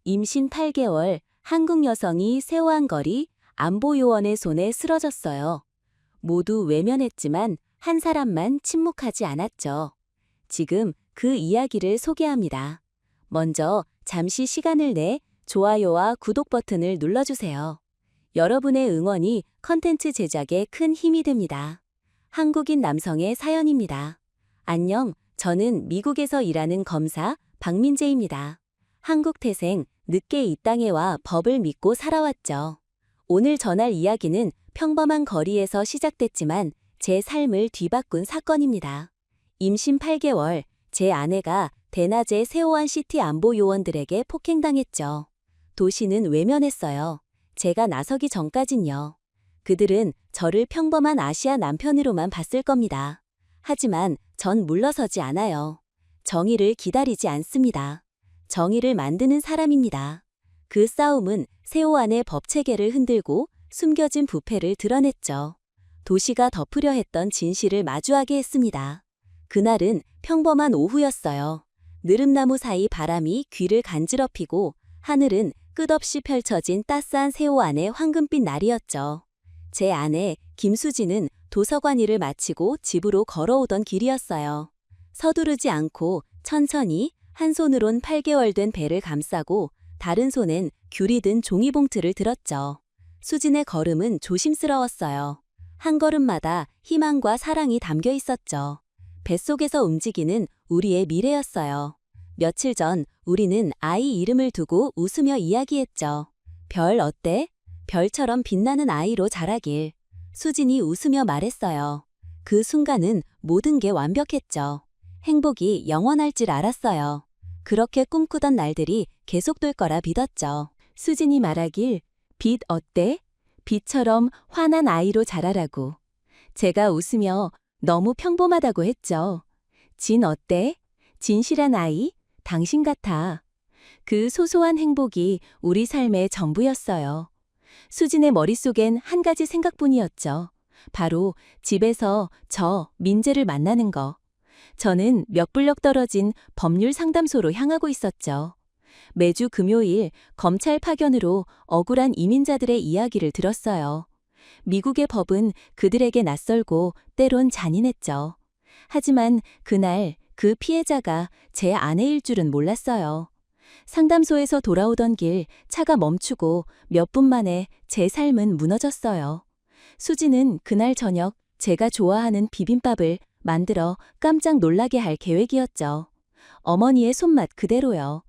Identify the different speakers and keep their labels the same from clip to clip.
Speaker 1: 임신 8개월 한국 여성이 세오한거리 안보요원의 손에 쓰러졌어요. 모두 외면했지만 한 사람만 침묵하지 않았죠. 지금 그 이야기를 소개합니다. 먼저 잠시 시간을 내 좋아요와 구독 버튼을 눌러주세요. 여러분의 응원이 컨텐츠 제작에 큰 힘이 됩니다. 한국인 남성의 사연입니다. 안녕, 저는 미국에서 일하는 검사 박민재입니다. 한국 태생, 늦게 이 땅에 와 법을 믿고 살아왔죠. 오늘 전할 이야기는 평범한 거리에서 시작됐지만 제 삶을 뒤바꾼 사건입니다. 임신 8개월, 제 아내가 대낮에 세오한 시티 안보 요원들에게 폭행당했죠. 도시는 외면했어요. 제가 나서기 전까진요. 그들은 저를 평범한 아시아 남편으로만 봤을 겁니다. 하지만 전 물러서지 않아요. 정의를 기다리지 않습니다. 정의를 만드는 사람입니다. 그 싸움은 세오안의 법체계를 흔들고 숨겨진 부패를 드러냈죠. 도시가 덮으려 했던 진실을 마주하게 했습니다. 그날은 평범한 오후였어요. 느릅나무 사이 바람이 귀를 간지럽히고 하늘은 끝없이 펼쳐진 따스한 세오안의 황금빛 날이었죠. 제 아내 김수지는 도서관 일을 마치고 집으로 걸어오던 길이었어요. 서두르지 않고 천천히 한 손으론 8개월 된 배를 감싸고 다른 손엔 귤이 든 종이봉투를 들었죠. 수진의 걸음은 조심스러웠어요. 한 걸음마다 희망과 사랑이 담겨 있었죠. 뱃속에서 움직이는 우리의 미래였어요. 며칠 전 우리는 아이 이름을 두고 웃으며 이야기했죠. 별 어때? 별처럼 빛나는 아이로 자라길. 수진이 웃으며 말했어요. 그 순간은 모든 게 완벽했죠. 행복이 영원할 줄 알았어요. 그렇게 꿈꾸던 날들이 계속될 거라 믿었죠. 수진이 말하길, 빛 어때? 빛처럼 환한 아이로 자라라고. 제가 웃으며 너무 평범하다고 했죠. 진 어때? 진실한 아이? 당신 같아. 그 소소한 행복이 우리 삶의 전부였어요. 수진의 머릿속엔 한 가지 생각뿐이었죠. 바로 집에서 저 민재를 만나는 거. 저는 몇 블럭 떨어진 법률 상담소로 향하고 있었죠. 매주 금요일 검찰 파견으로 억울한 이민자들의 이야기를 들었어요. 미국의 법은 그들에게 낯설고 때론 잔인했죠. 하지만 그날 그 피해자가 제 아내일 줄은 몰랐어요. 상담소에서 돌아오던 길 차가 멈추고 몇 분 만에 제 삶은 무너졌어요. 수지는 그날 저녁 제가 좋아하는 비빔밥을 만들어 깜짝 놀라게 할 계획이었죠. 어머니의 손맛 그대로요.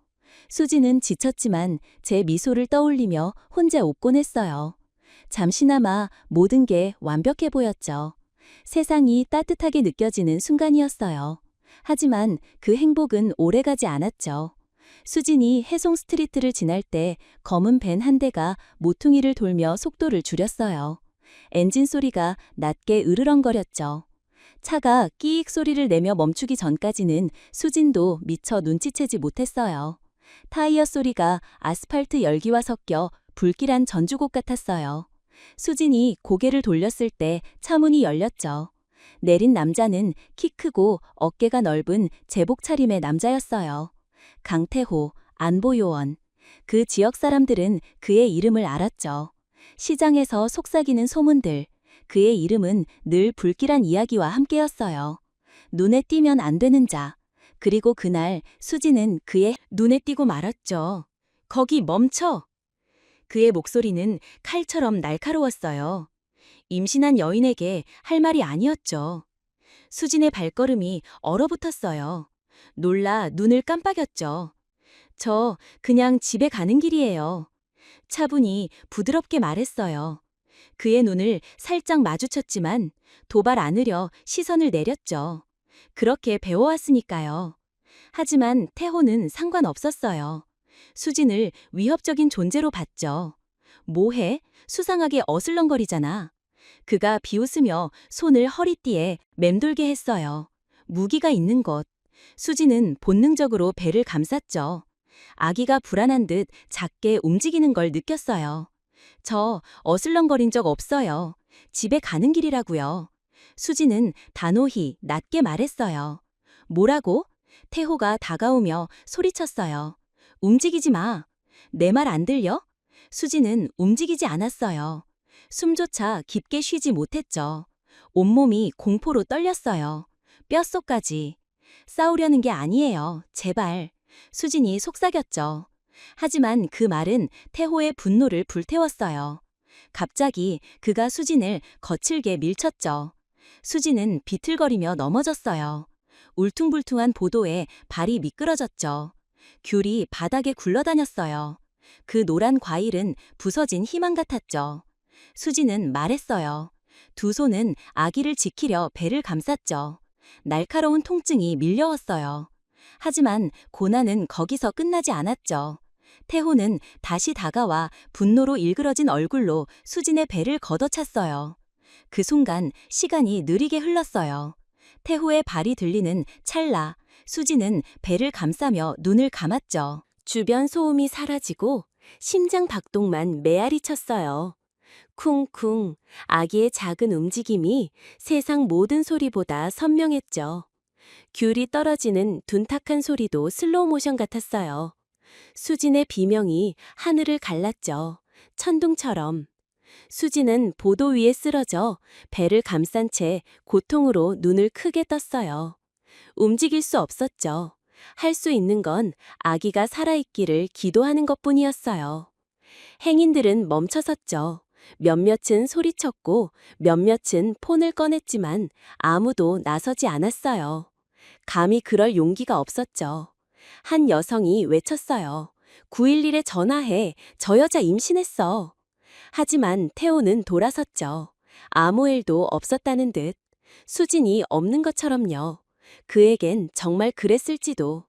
Speaker 1: 수지는 지쳤지만 제 미소를 떠올리며 혼자 웃곤 했어요. 잠시나마 모든 게 완벽해 보였죠. 세상이 따뜻하게 느껴지는 순간이었어요. 하지만 그 행복은 오래가지 않았죠. 수진이 해송 스트리트를 지날 때 검은 밴 한 대가 모퉁이를 돌며 속도를 줄였어요. 엔진 소리가 낮게 으르렁거렸죠. 차가 끼익 소리를 내며 멈추기 전까지는 수진도 미처 눈치채지 못했어요. 타이어 소리가 아스팔트 열기와 섞여 불길한 전주곡 같았어요. 수진이 고개를 돌렸을 때 차문이 열렸죠. 내린 남자는 키 크고 어깨가 넓은 제복 차림의 남자였어요. 강태호, 안보요원. 그 지역 사람들은 그의 이름을 알았죠. 시장에서 속삭이는 소문들. 그의 이름은 늘 불길한 이야기와 함께였어요. 눈에 띄면 안 되는 자. 그리고 그날 수지는 그의 눈에 띄고 말았죠. 거기 멈춰! 그의 목소리는 칼처럼 날카로웠어요. 임신한 여인에게 할 말이 아니었죠. 수진의 발걸음이 얼어붙었어요. 놀라 눈을 깜빡였죠. 저 그냥 집에 가는 길이에요. 차분히 부드럽게 말했어요. 그의 눈을 살짝 마주쳤지만 도발 않으려 시선을 내렸죠. 그렇게 배워왔으니까요. 하지만 태호는 상관없었어요. 수진을 위협적인 존재로 봤죠. 뭐해? 수상하게 어슬렁거리잖아. 그가 비웃으며 손을 허리띠에 맴돌게 했어요. 무기가 있는 것. 수진은 본능적으로 배를 감쌌죠. 아기가 불안한 듯 작게 움직이는 걸 느꼈어요. 저 어슬렁거린 적 없어요. 집에 가는 길이라고요. 수지는 단호히 낮게 말했어요. 뭐라고? 태호가 다가오며 소리쳤어요. 움직이지 마. 내 말 안 들려? 수지는 움직이지 않았어요. 숨조차 깊게 쉬지 못했죠. 온몸이 공포로 떨렸어요. 뼛속까지. 싸우려는 게 아니에요. 제발. 수진이 속삭였죠. 하지만 그 말은 태호의 분노를 불태웠어요. 갑자기 그가 수진을 거칠게 밀쳤죠. 수진은 비틀거리며 넘어졌어요. 울퉁불퉁한 보도에 발이 미끄러졌죠. 귤이 바닥에 굴러다녔어요. 그 노란 과일은 부서진 희망 같았죠. 수진은 말했어요. 두 손은 아기를 지키려 배를 감쌌죠. 날카로운 통증이 밀려왔어요. 하지만 고난은 거기서 끝나지 않았죠. 태호는 다시 다가와 분노로 일그러진 얼굴로 수진의 배를 걷어찼어요. 그 순간 시간이 느리게 흘렀어요. 태호의 발이 들리는 찰나, 수지는 배를 감싸며 눈을 감았죠. 주변 소음이 사라지고 심장 박동만 메아리 쳤어요. 쿵쿵, 아기의 작은 움직임이 세상 모든 소리보다 선명했죠. 귤이 떨어지는 둔탁한 소리도 슬로우 모션 같았어요. 수진의 비명이 하늘을 갈랐죠. 천둥처럼. 수진은 보도 위에 쓰러져 배를 감싼 채 고통으로 눈을 크게 떴어요. 움직일 수 없었죠. 할 수 있는 건 아기가 살아있기를 기도하는 것뿐이었어요. 행인들은 멈춰섰죠. 몇몇은 소리쳤고 몇몇은 폰을 꺼냈지만 아무도 나서지 않았어요. 감히 그럴 용기가 없었죠. 한 여성이 외쳤어요. 911에 전화해. 저 여자 임신했어. 하지만 태호는 돌아섰죠. 아무 일도 없었다는 듯. 수진이 없는 것처럼요. 그에겐 정말 그랬을지도.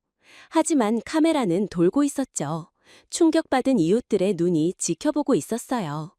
Speaker 1: 하지만 카메라는 돌고 있었죠. 충격받은 이웃들의 눈이 지켜보고 있었어요.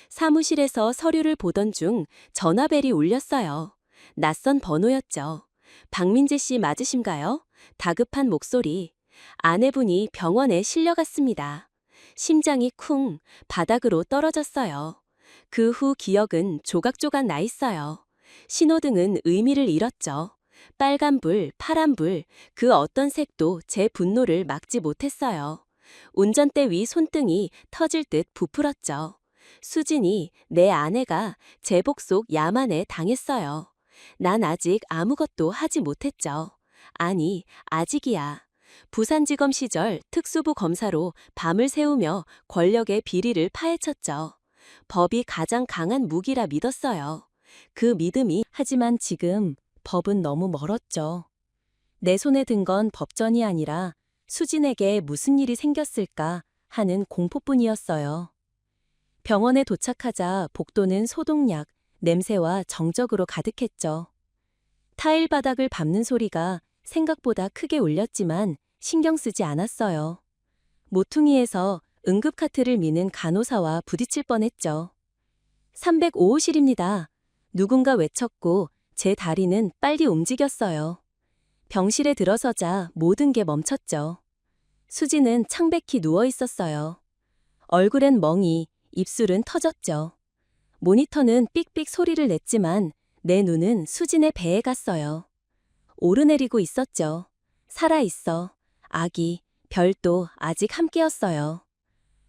Speaker 1: 사무실에서 서류를 보던 중 전화벨이 울렸어요. 낯선 번호였죠. 박민재 씨 맞으신가요? 다급한 목소리. 아내분이 병원에 실려갔습니다. 심장이 쿵 바닥으로 떨어졌어요. 그 후 기억은 조각조각 나 있어요. 신호등은 의미를 잃었죠. 빨간불, 파란불, 그 어떤 색도 제 분노를 막지 못했어요. 운전대 위 손등이 터질 듯 부풀었죠. 수진이, 내 아내가 제복 속 야만에 당했어요. 난 아직 아무것도 하지 못했죠. 아니, 아직이야. 부산지검 시절 특수부 검사로 밤을 새우며 권력의 비리를 파헤쳤죠. 법이 가장 강한 무기라 믿었어요. 그 믿음이 하지만 지금 법은 너무 멀었죠. 내 손에 든 건 법전이 아니라 수진에게 무슨 일이 생겼을까 하는 공포뿐이었어요. 병원에 도착하자 복도는 소독약, 냄새와 정적으로 가득했죠. 타일 바닥을 밟는 소리가 생각보다 크게 울렸지만 신경 쓰지 않았어요. 모퉁이에서 응급카트를 미는 간호사와 부딪힐 뻔했죠. 305호실입니다. 누군가 외쳤고 제 다리는 빨리 움직였어요. 병실에 들어서자 모든 게 멈췄죠. 수지는 창백히 누워 있었어요. 얼굴엔 멍이, 입술은 터졌죠. 모니터는 삑삑 소리를 냈지만 내 눈은 수진의 배에 갔어요. 오르내리고 있었죠. 살아있어. 아기, 별도 아직 함께였어요.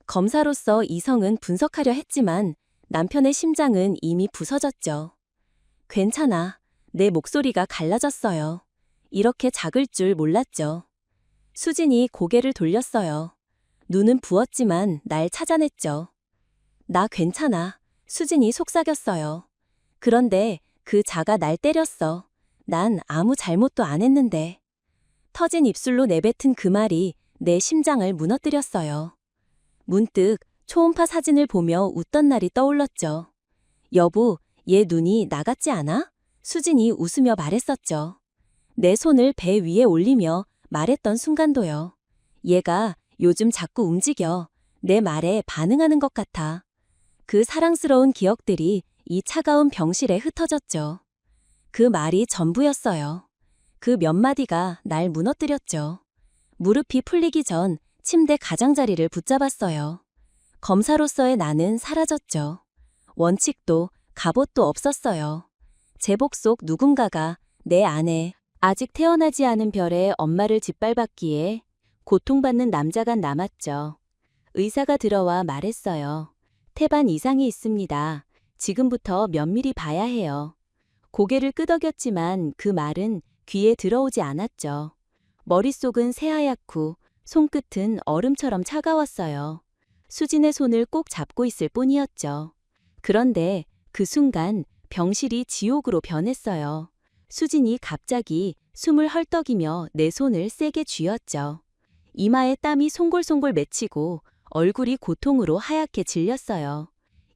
Speaker 1: 검사로서 이성은 분석하려 했지만 남편의 심장은 이미 부서졌죠. 괜찮아. 내 목소리가 갈라졌어요. 이렇게 작을 줄 몰랐죠. 수진이 고개를 돌렸어요. 눈은 부었지만 날 찾아냈죠. 나 괜찮아. 수진이 속삭였어요. 그런데 그 자가 날 때렸어. 난 아무 잘못도 안 했는데. 터진 입술로 내뱉은 그 말이 내 심장을 무너뜨렸어요. 문득 초음파 사진을 보며 웃던 날이 떠올랐죠. 여보, 얘 눈이 나갔지 않아? 수진이 웃으며 말했었죠. 내 손을 배 위에 올리며 말했던 순간도요. 얘가 요즘 자꾸 움직여. 내 말에 반응하는 것 같아. 그 사랑스러운 기억들이 이 차가운 병실에 흩어졌죠. 그 말이 전부였어요. 그 몇 마디가 날 무너뜨렸죠. 무릎이 풀리기 전 침대 가장자리를 붙잡았어요. 검사로서의 나는 사라졌죠. 원칙도 갑옷도 없었어요. 제복 속 누군가가 내 안에 아직 태어나지 않은 별의 엄마를 짓밟았기에 고통받는 남자가 남았죠. 의사가 들어와 말했어요. 태반 이상이 있습니다. 지금부터 면밀히 봐야 해요. 고개를 끄덕였지만 그 말은 귀에 들어오지 않았죠. 머릿속은 새하얗고 손끝은 얼음처럼 차가웠어요. 수진의 손을 꼭 잡고 있을 뿐이었죠. 그런데 그 순간 병실이 지옥으로 변했어요. 수진이 갑자기 숨을 헐떡이며 내 손을 세게 쥐었죠. 이마에 땀이 송골송골 맺히고 얼굴이 고통으로 하얗게 질렸어요.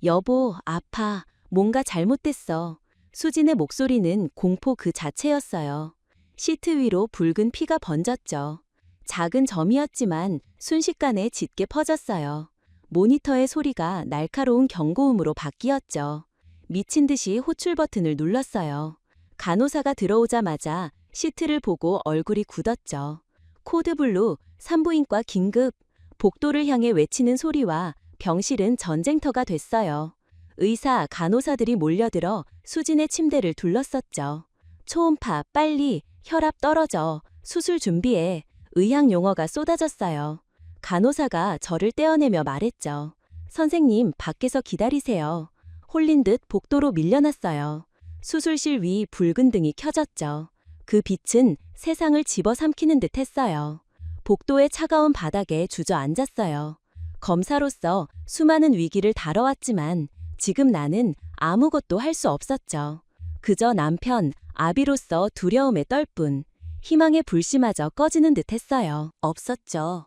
Speaker 1: 여보, 아파. 뭔가 잘못됐어. 수진의 목소리는 공포 그 자체였어요. 시트 위로 붉은 피가 번졌죠. 작은 점이었지만 순식간에 짙게 퍼졌어요. 모니터의 소리가 날카로운 경고음으로 바뀌었죠. 미친 듯이 호출 버튼을 눌렀어요. 간호사가 들어오자마자 시트를 보고 얼굴이 굳었죠. 코드블루, 산부인과 긴급, 복도를 향해 외치는 소리와 병실은 전쟁터가 됐어요. 의사, 간호사들이 몰려들어 수진의 침대를 둘렀었죠. 초음파, 빨리, 혈압 떨어져, 수술 준비해. 의학 용어가 쏟아졌어요. 간호사가 저를 떼어내며 말했죠. 선생님, 밖에서 기다리세요. 홀린 듯 복도로 밀려났어요. 수술실 위 붉은 등이 켜졌죠. 그 빛은 세상을 집어삼키는 듯 했어요. 복도의 차가운 바닥에 주저앉았어요. 검사로서 수많은 위기를 다뤄왔지만 지금 나는 아무것도 할 수 없었죠. 그저 남편, 아비로서 두려움에 떨 뿐, 희망의 불씨마저 꺼지는 듯 했어요. 없었죠.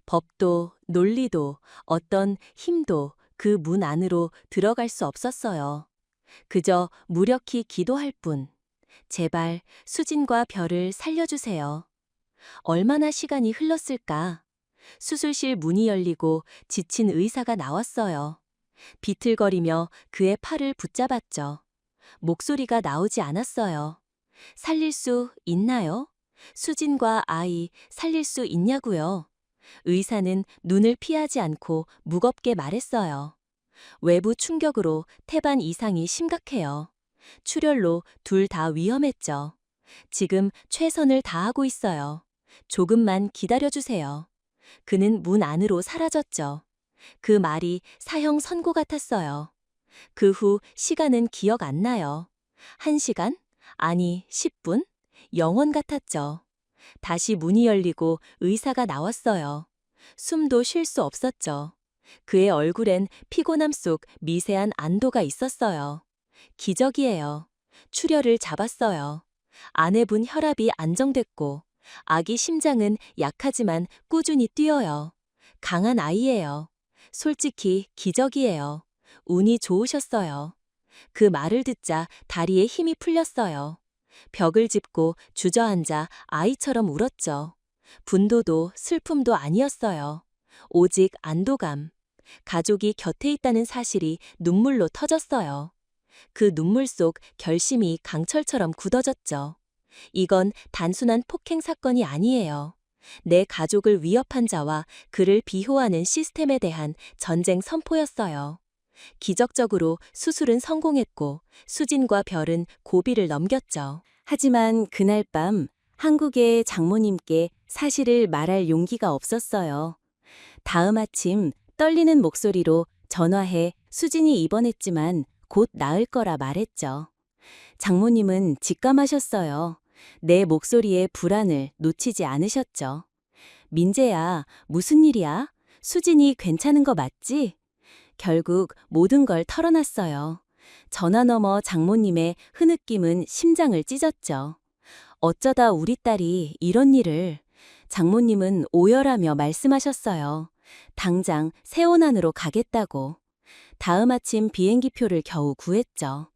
Speaker 1: 법도, 논리도, 어떤 힘도 그 문 안으로 들어갈 수 없었어요. 그저 무력히 기도할 뿐. 제발 수진과 별을 살려주세요. 얼마나 시간이 흘렀을까? 수술실 문이 열리고 지친 의사가 나왔어요. 비틀거리며 그의 팔을 붙잡았죠. 목소리가 나오지 않았어요. 살릴 수 있나요? 수진과 아이 살릴 수 있냐고요? 의사는 눈을 피하지 않고 무겁게 말했어요. 외부 충격으로 태반 이상이 심각해요. 출혈로 둘 다 위험했죠. 지금 최선을 다하고 있어요. 조금만 기다려주세요. 그는 문 안으로 사라졌죠. 그 말이 사형 선고 같았어요. 그 후 시간은 기억 안 나요. 1시간? 아니, 10분? 영원 같았죠. 다시 문이 열리고 의사가 나왔어요. 숨도 쉴 수 없었죠. 그의 얼굴엔 피곤함 속 미세한 안도가 있었어요. 기적이에요. 출혈을 잡았어요. 아내분 혈압이 안정됐고 아기 심장은 약하지만 꾸준히 뛰어요. 강한 아이예요. 솔직히 기적이에요. 운이 좋으셨어요. 그 말을 듣자 다리에 힘이 풀렸어요. 벽을 짚고 주저앉아 아이처럼 울었죠. 분도도 슬픔도 아니었어요. 오직 안도감. 가족이 곁에 있다는 사실이 눈물로 터졌어요. 그 눈물 속 결심이 강철처럼 굳어졌죠. 이건 단순한 폭행 사건이 아니에요. 내 가족을 위협한 자와 그를 비호하는 시스템에 대한 전쟁 선포였어요. 기적적으로 수술은 성공했고 수진과 별은 고비를 넘겼죠. 하지만 그날 밤 한국의 장모님께 사실을 말할 용기가 없었어요. 다음 아침 떨리는 목소리로 전화해 수진이 입원했지만 곧 나을 거라 말했죠. 장모님은 직감하셨어요. 내 목소리의 불안을 놓치지 않으셨죠. 민재야, 무슨 일이야? 수진이 괜찮은 거 맞지? 결국 모든 걸 털어놨어요. 전화 너머 장모님의 흐느낌은 심장을 찢었죠. 어쩌다 우리 딸이 이런 일을. 장모님은 오열하며 말씀하셨어요. 당장 세원안으로 가겠다고. 다음 아침 비행기표를 겨우 구했죠.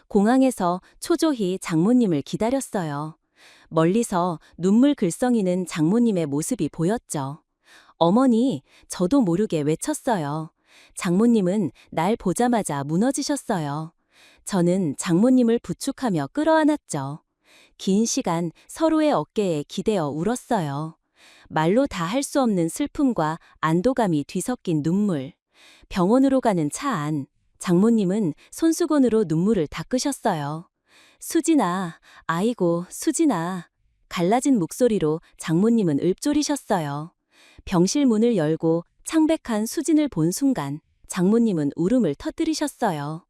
Speaker 1: 공항에서 초조히 장모님을 기다렸어요. 멀리서 눈물 글썽이는 장모님의 모습이 보였죠. 어머니, 저도 모르게 외쳤어요. 장모님은 날 보자마자 무너지셨어요. 저는 장모님을 부축하며 끌어안았죠. 긴 시간 서로의 어깨에 기대어 울었어요. 말로 다 할 수 없는 슬픔과 안도감이 뒤섞인 눈물. 병원으로 가는 차 안. 장모님은 손수건으로 눈물을 닦으셨어요. 수진아, 아이고, 수진아. 갈라진 목소리로 장모님은 읊조리셨어요. 병실 문을 열고 창백한 수진을 본 순간 장모님은 울음을 터뜨리셨어요.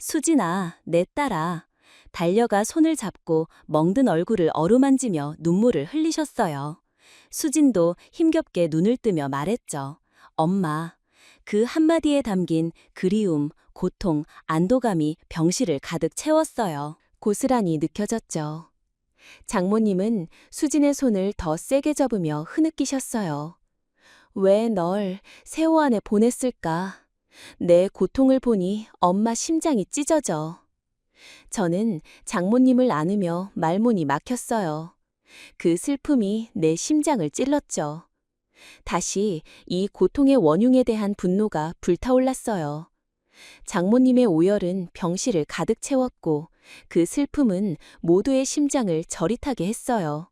Speaker 1: 수진아, 내 딸아. 달려가 손을 잡고 멍든 얼굴을 어루만지며 눈물을 흘리셨어요. 수진도 힘겹게 눈을 뜨며 말했죠. 엄마. 그 한마디에 담긴 그리움, 고통, 안도감이 병실을 가득 채웠어요. 고스란히 느껴졌죠. 장모님은 수진의 손을 더 세게 잡으며 흐느끼셨어요. 왜 널 세호 안에 보냈을까? 내 고통을 보니 엄마 심장이 찢어져. 저는 장모님을 안으며 말문이 막혔어요. 그 슬픔이 내 심장을 찔렀죠. 다시 이 고통의 원흉에 대한 분노가 불타올랐어요. 장모님의 오열은 병실을 가득 채웠고 그 슬픔은 모두의 심장을 저릿하게 했어요.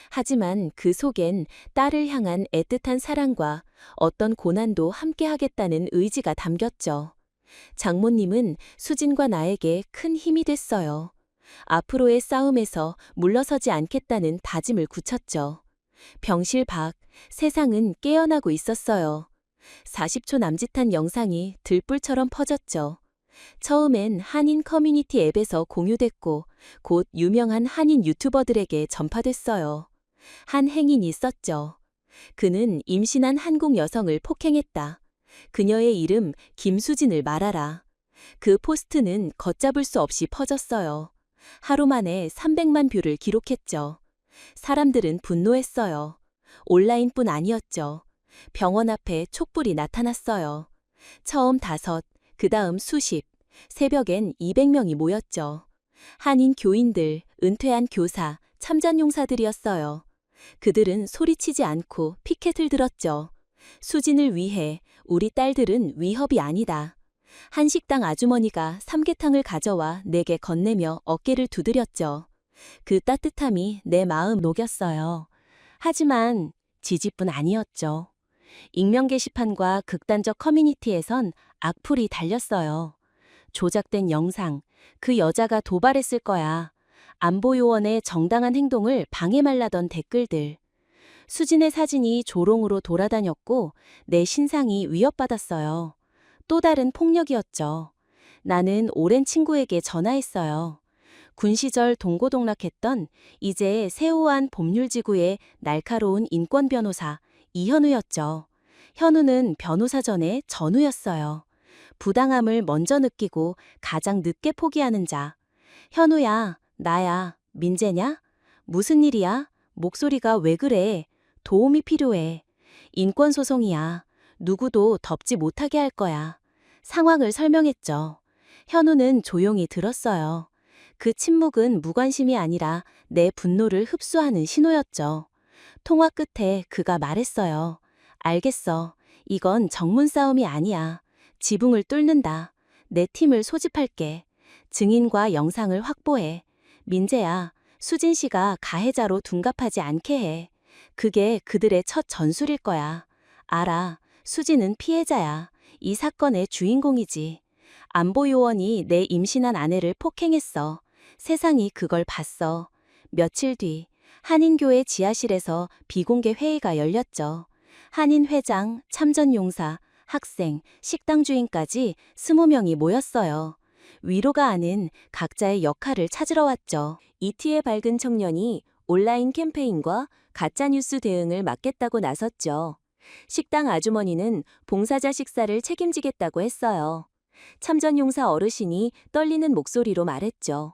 Speaker 1: 하지만 그 속엔 딸을 향한 애틋한 사랑과 어떤 고난도 함께하겠다는 의지가 담겼죠. 장모님은 수진과 나에게 큰 힘이 됐어요. 앞으로의 싸움에서 물러서지 않겠다는 다짐을 굳혔죠. 병실 밖 세상은 깨어나고 있었어요. 40초 남짓한 영상이 들불처럼 퍼졌죠. 처음엔 한인 커뮤니티 앱에서 공유됐고 곧 유명한 한인 유튜버들에게 전파됐어요. 한 행인이 썼죠. 그는 임신한 한국 여성을 폭행했다. 그녀의 이름 김수진을 말하라. 그 포스트는 걷잡을 수 없이 퍼졌어요. 하루 만에 300만 뷰를 기록했죠. 사람들은 분노했어요. 온라인뿐 아니었죠. 병원 앞에 촛불이 나타났어요. 처음 5, 그 다음 수십, 새벽엔 200명이 모였죠. 한인 교인들, 은퇴한 교사, 참전용사들이었어요. 그들은 소리치지 않고 피켓을 들었죠. 수진을 위해 우리 딸들은 위협이 아니다. 한식당 아주머니가 삼계탕을 가져와 내게 건네며 어깨를 두드렸죠. 그 따뜻함이 내 마음 녹였어요. 하지만 지지뿐 아니었죠. 익명 게시판과 극단적 커뮤니티에선 악플이 달렸어요. 조작된 영상, 그 여자가 도발했을 거야. 안보요원의 정당한 행동을 방해말라던 댓글들. 수진의 사진이 조롱으로 돌아다녔고 내 신상이 위협받았어요. 또 다른 폭력이었죠. 나는 오랜 친구에게 전화했어요. 군 시절 동고동락했던 이제 세호안 법률지구의 날카로운 인권 변호사 이현우였죠. 현우는 변호사 전에 전우였어요. 부당함을 먼저 느끼고 가장 늦게 포기하는 자. 현우야, 나야, 민재냐? 무슨 일이야? 목소리가 왜 그래? 도움이 필요해. 인권소송이야. 누구도 덮지 못하게 할 거야. 상황을 설명했죠. 현우는 조용히 들었어요. 그 침묵은 무관심이 아니라 내 분노를 흡수하는 신호였죠. 통화 끝에 그가 말했어요. 알겠어. 이건 정문 싸움이 아니야. 지붕을 뚫는다. 내 팀을 소집할게. 증인과 영상을 확보해. 민재야, 수진 씨가 가해자로 둔갑하지 않게 해. 그게 그들의 첫 전술일 거야. 알아. 수진은 피해자야. 이 사건의 주인공이지. 안보요원이 내 임신한 아내를 폭행했어. 세상이 그걸 봤어. 며칠 뒤 한인교회 지하실에서 비공개 회의가 열렸죠. 한인 회장, 참전용사, 학생, 식당 주인까지 20명이 모였어요. 위로가 아닌 각자의 역할을 찾으러 왔죠. 이티에 밝은 청년이 온라인 캠페인과 가짜뉴스 대응을 맡겠다고 나섰죠. 식당 아주머니는 봉사자 식사를 책임지겠다고 했어요. 참전용사 어르신이 떨리는 목소리로 말했죠.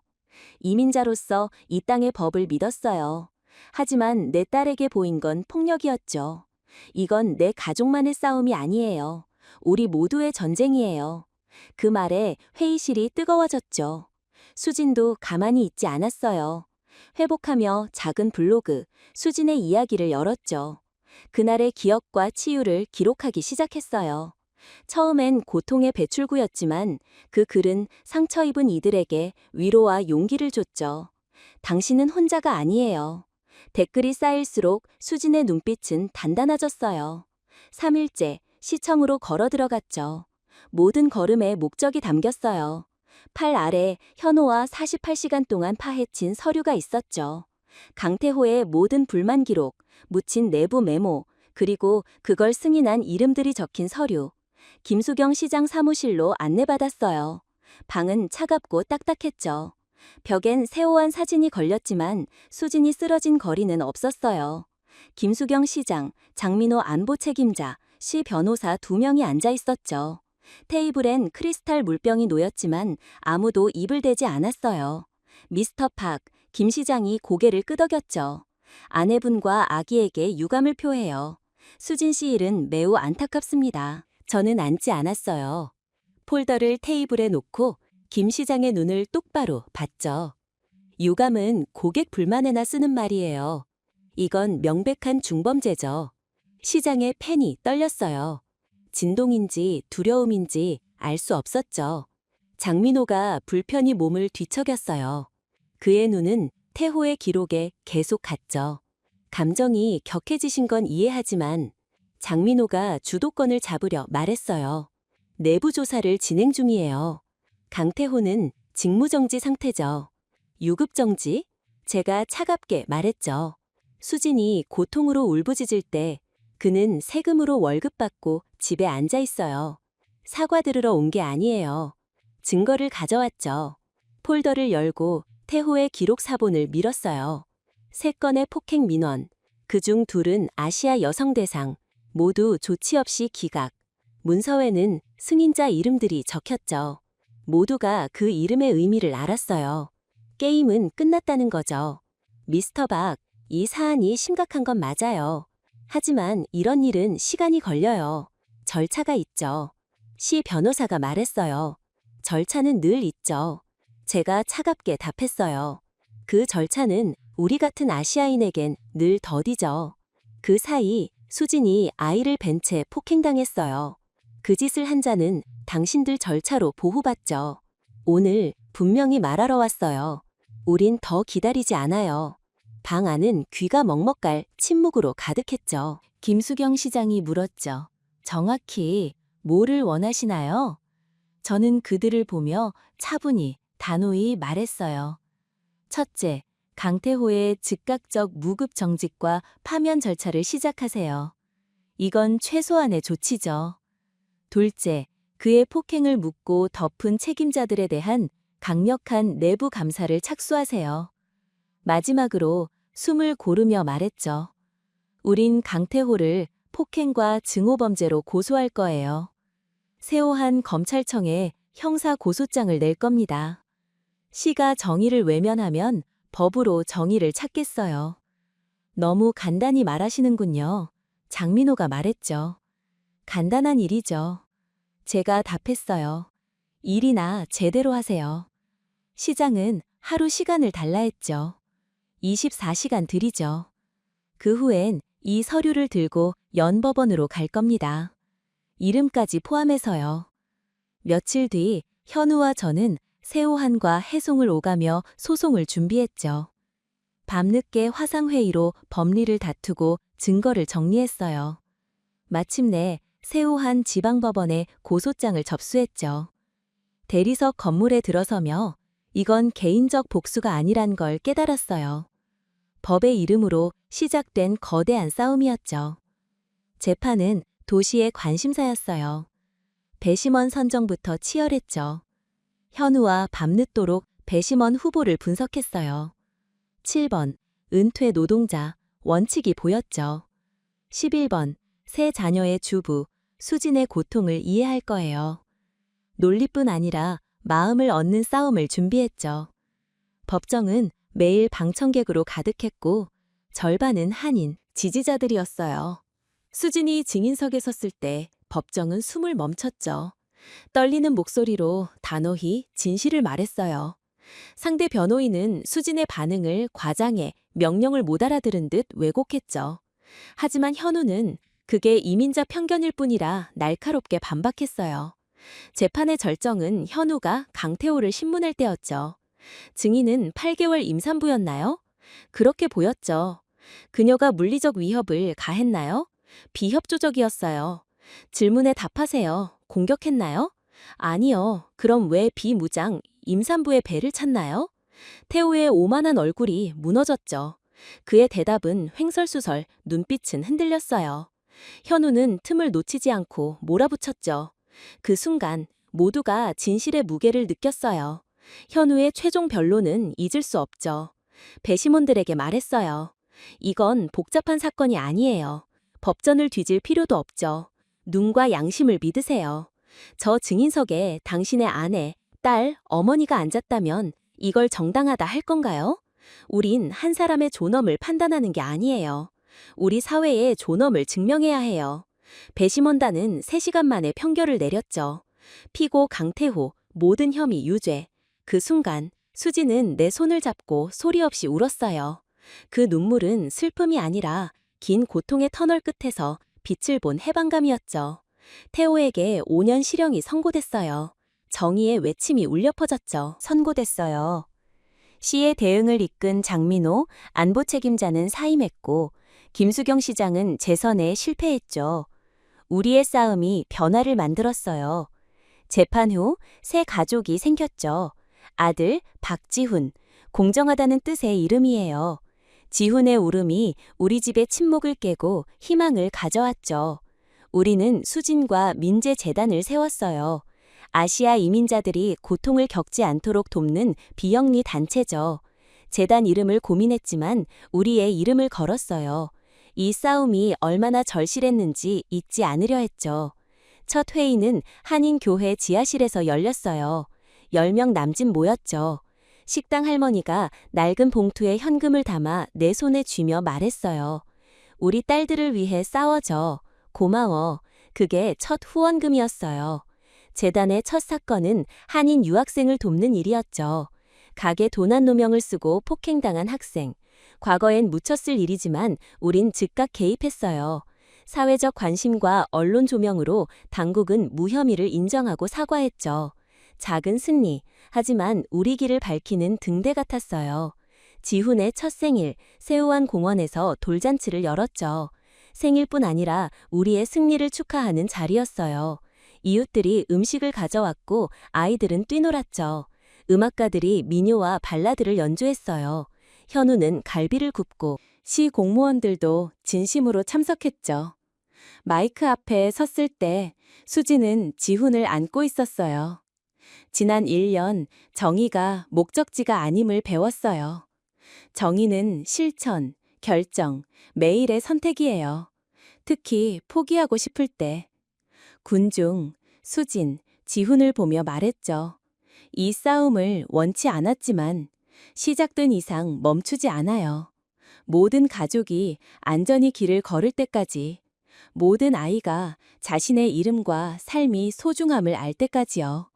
Speaker 1: 이민자로서 이 땅의 법을 믿었어요. 하지만 내 딸에게 보인 건 폭력이었죠. 이건 내 가족만의 싸움이 아니에요. 우리 모두의 전쟁이에요. 그 말에 회의실이 뜨거워졌죠. 수진도 가만히 있지 않았어요. 회복하며 작은 블로그, 수진의 이야기를 열었죠. 그날의 기억과 치유를 기록하기 시작했어요. 처음엔 고통의 배출구였지만 그 글은 상처 입은 이들에게 위로와 용기를 줬죠. 당신은 혼자가 아니에요. 댓글이 쌓일수록 수진의 눈빛은 단단해졌어요. 3일째 시청으로 걸어 들어갔죠. 모든 걸음에 목적이 담겼어요. 팔 아래 현호와 48시간 동안 파헤친 서류가 있었죠. 강태호의 모든 불만 기록, 묻힌 내부 메모, 그리고 그걸 승인한 이름들이 적힌 서류. 김수경 시장 사무실로 안내받았어요. 방은 차갑고 딱딱했죠. 벽엔 세호한 사진이 걸렸지만 수진이 쓰러진 거리는 없었어요. 김수경 시장, 장민호 안보 책임자, 시 변호사 2명이 앉아 있었죠. 테이블엔 크리스탈 물병이 놓였지만 아무도 입을 대지 않았어요. 미스터 팍, 김 시장이 고개를 끄덕였죠. 아내분과 아기에게 유감을 표해요. 수진 씨 일은 매우 안타깝습니다. 저는 앉지 않았어요. 폴더를 테이블에 놓고 김 시장의 눈을 똑바로 봤죠. 유감은 고객 불만에나 쓰는 말이에요. 이건 명백한 중범죄죠. 시장의 펜이 떨렸어요. 진동인지 두려움인지 알 수 없었죠. 장민호가 불편히 몸을 뒤척였어요. 그의 눈은 태호의 기록에 계속 갔죠. 감정이 격해지신 건 이해하지만 장민호가 주도권을 잡으려 말했어요. 내부 조사를 진행 중이에요. 강태호는 직무정지 상태죠. 유급정지? 제가 차갑게 말했죠. 수진이 고통으로 울부짖을 때 그는 세금으로 월급 받고 집에 앉아 있어요. 사과 들으러 온 게 아니에요. 증거를 가져왔죠. 폴더를 열고 태호의 기록 사본을 밀었어요. 3건의 폭행 민원, 그중 2은 아시아 여성대상, 모두 조치 없이 기각. 문서에는 승인자 이름들이 적혔죠. 모두가 그 이름의 의미를 알았어요. 게임은 끝났다는 거죠. 미스터 박, 이 사안이 심각한 건 맞아요. 하지만 이런 일은 시간이 걸려요. 절차가 있죠. 시 변호사가 말했어요. 절차는 늘 있죠. 제가 차갑게 답했어요. 그 절차는 우리 같은 아시아인에겐 늘 더디죠. 그 사이 수진이 아이를 벤 채 폭행당했어요. 그 짓을 한 자는 당신들 절차로 보호받죠. 오늘 분명히 말하러 왔어요. 우린 더 기다리지 않아요. 방 안은 귀가 먹먹갈 침묵으로 가득했죠. 김수경 시장이 물었죠. 정확히 뭐를 원하시나요? 저는 그들을 보며 차분히 단호히 말했어요. 첫째, 강태호의 즉각적 무급 정직과 파면 절차를 시작하세요. 이건 최소한의 조치죠. 둘째, 그의 폭행을 묻고 덮은 책임자들에 대한 강력한 내부 감사를 착수하세요. 마지막으로 숨을 고르며 말했죠. 우린 강태호를 폭행과 증오범죄로 고소할 거예요. 세호한 검찰청에 형사 고소장을 낼 겁니다. 시가 정의를 외면하면 법으로 정의를 찾겠어요. 너무 간단히 말하시는군요. 장민호가 말했죠. 간단한 일이죠. 제가 답했어요. 일이나 제대로 하세요. 시장은 하루 시간을 달라 했죠. 24시간 드리죠. 그 후엔 이 서류를 들고 연법원으로 갈 겁니다. 이름까지 포함해서요. 며칠 뒤 현우와 저는 세호한과 해송을 오가며 소송을 준비했죠. 밤늦게 화상회의로 법리를 다투고 증거를 정리했어요. 마침내 세호한 지방법원에 고소장을 접수했죠. 대리석 건물에 들어서며 이건 개인적 복수가 아니란 걸 깨달았어요. 법의 이름으로 시작된 거대한 싸움이었죠. 재판은 도시의 관심사였어요. 배심원 선정부터 치열했죠. 현우와 밤늦도록 배심원 후보를 분석했어요. 7번, 은퇴 노동자, 원칙이 보였죠. 11번, 세 자녀의 주부, 수진의 고통을 이해할 거예요. 논리뿐 아니라 마음을 얻는 싸움을 준비했죠. 법정은 매일 방청객으로 가득했고 절반은 한인, 지지자들이었어요. 수진이 증인석에 섰을 때 법정은 숨을 멈췄죠. 떨리는 목소리로 단호히 진실을 말했어요. 상대 변호인은 수진의 반응을 과장해 명령을 못 알아들은 듯 왜곡했죠. 하지만 현우는 그게 이민자 편견일 뿐이라 날카롭게 반박했어요. 재판의 절정은 현우가 강태호를 신문할 때였죠. 증인은 8개월 임산부였나요? 그렇게 보였죠. 그녀가 물리적 위협을 가했나요? 비협조적이었어요. 질문에 답하세요. 공격했나요? 아니요. 그럼 왜 비무장, 임산부의 배를 찼나요? 태호의 오만한 얼굴이 무너졌죠. 그의 대답은 횡설수설, 눈빛은 흔들렸어요. 현우는 틈을 놓치지 않고 몰아붙였죠. 그 순간 모두가 진실의 무게를 느꼈어요. 현우의 최종 변론은 잊을 수 없죠. 배심원들에게 말했어요. 이건 복잡한 사건이 아니에요. 법전을 뒤질 필요도 없죠. 눈과 양심을 믿으세요. 저 증인석에 당신의 아내, 딸, 어머니가 앉았다면 이걸 정당하다 할 건가요? 우린 한 사람의 존엄을 판단하는 게 아니에요. 우리 사회의 존엄을 증명해야 해요. 배심원단은 3시간 만에 평결을 내렸죠. 피고 강태호, 모든 혐의 유죄. 그 순간 수지는 내 손을 잡고 소리 없이 울었어요. 그 눈물은 슬픔이 아니라 긴 고통의 터널 끝에서 빛을 본 해방감이었죠. 태호에게 5년 실형이 선고됐어요. 정의의 외침이 울려 퍼졌죠. 선고됐어요. 시의 대응을 이끈 장민호 안보 책임자는 사임했고 김수경 시장은 재선에 실패했죠. 우리의 싸움이 변화를 만들었어요. 재판 후 새 가족이 생겼죠. 아들 박지훈, 공정하다는 뜻의 이름이에요. 지훈의 울음이 우리 집의 침묵을 깨고 희망을 가져왔죠. 우리는 수진과 민재재단을 세웠어요. 아시아 이민자들이 고통을 겪지 않도록 돕는 비영리 단체죠. 재단 이름을 고민했지만 우리의 이름을 걸었어요. 이 싸움이 얼마나 절실했는지 잊지 않으려 했죠. 첫 회의는 한인교회 지하실에서 열렸어요. 10명 남짓 모였죠. 식당 할머니가 낡은 봉투에 현금을 담아 내 손에 쥐며 말했어요. 우리 딸들을 위해 싸워줘. 고마워. 그게 첫 후원금이었어요. 재단의 첫 사건은 한인 유학생을 돕는 일이었죠. 가게 도난 누명을 쓰고 폭행당한 학생. 과거엔 묻혔을 일이지만 우린 즉각 개입했어요. 사회적 관심과 언론 조명으로 당국은 무혐의를 인정하고 사과했죠. 작은 승리, 하지만 우리 길을 밝히는 등대 같았어요. 지훈의 첫 생일, 세우안 공원에서 돌잔치를 열었죠. 생일뿐 아니라 우리의 승리를 축하하는 자리였어요. 이웃들이 음식을 가져왔고 아이들은 뛰놀았죠. 음악가들이 민요와 발라드를 연주했어요. 현우는 갈비를 굽고 시 공무원들도 진심으로 참석했죠. 마이크 앞에 섰을 때 수지는 지훈을 안고 있었어요. 지난 1년 정의가 목적지가 아님을 배웠어요. 정의는 실천, 결정, 매일의 선택이에요. 특히 포기하고 싶을 때. 군중, 수진, 지훈을 보며 말했죠. 이 싸움을 원치 않았지만 시작된 이상 멈추지 않아요. 모든 가족이 안전히 길을 걸을 때까지, 모든 아이가 자신의 이름과 삶이 소중함을 알 때까지요.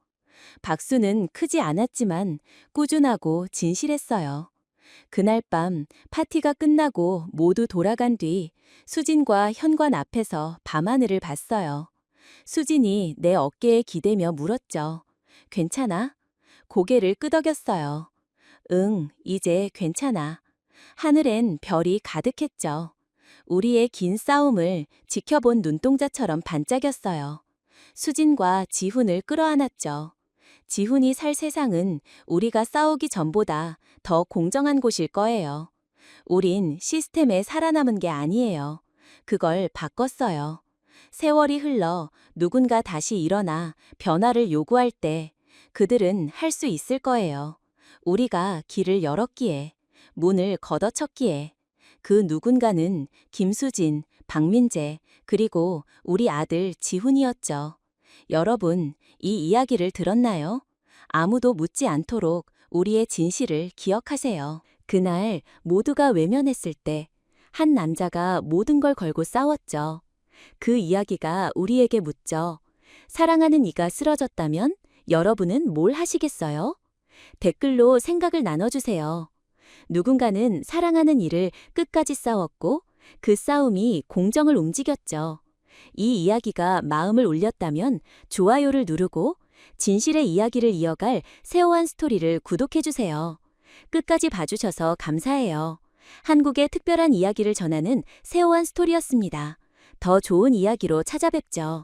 Speaker 1: 박수는 크지 않았지만 꾸준하고 진실했어요. 그날 밤 파티가 끝나고 모두 돌아간 뒤 수진과 현관 앞에서 밤하늘을 봤어요. 수진이 내 어깨에 기대며 물었죠. 괜찮아? 고개를 끄덕였어요. 응, 이제 괜찮아. 하늘엔 별이 가득했죠. 우리의 긴 싸움을 지켜본 눈동자처럼 반짝였어요. 수진과 지훈을 끌어안았죠. 지훈이 살 세상은 우리가 싸우기 전보다 더 공정한 곳일 거예요. 우린 시스템에 살아남은 게 아니에요. 그걸 바꿨어요. 세월이 흘러 누군가 다시 일어나 변화를 요구할 때 그들은 할 수 있을 거예요. 우리가 길을 열었기에, 문을 걷어쳤기에. 그 누군가는 김수진, 박민재, 그리고 우리 아들 지훈이었죠. 여러분, 이 이야기를 들었나요? 아무도 묻지 않도록 우리의 진실을 기억하세요. 그날 모두가 외면했을 때 한 남자가 모든 걸 걸고 싸웠죠. 그 이야기가 우리에게 묻죠. 사랑하는 이가 쓰러졌다면 여러분은 뭘 하시겠어요? 댓글로 생각을 나눠주세요. 누군가는 사랑하는 이를 끝까지 싸웠고 그 싸움이 공정을 움직였죠. 이 이야기가 마음을 울렸다면 좋아요를 누르고 진실의 이야기를 이어갈 세오한 스토리를 구독해주세요. 끝까지 봐주셔서 감사해요. 한국의 특별한 이야기를 전하는 세오한 스토리였습니다. 더 좋은 이야기로 찾아뵙죠.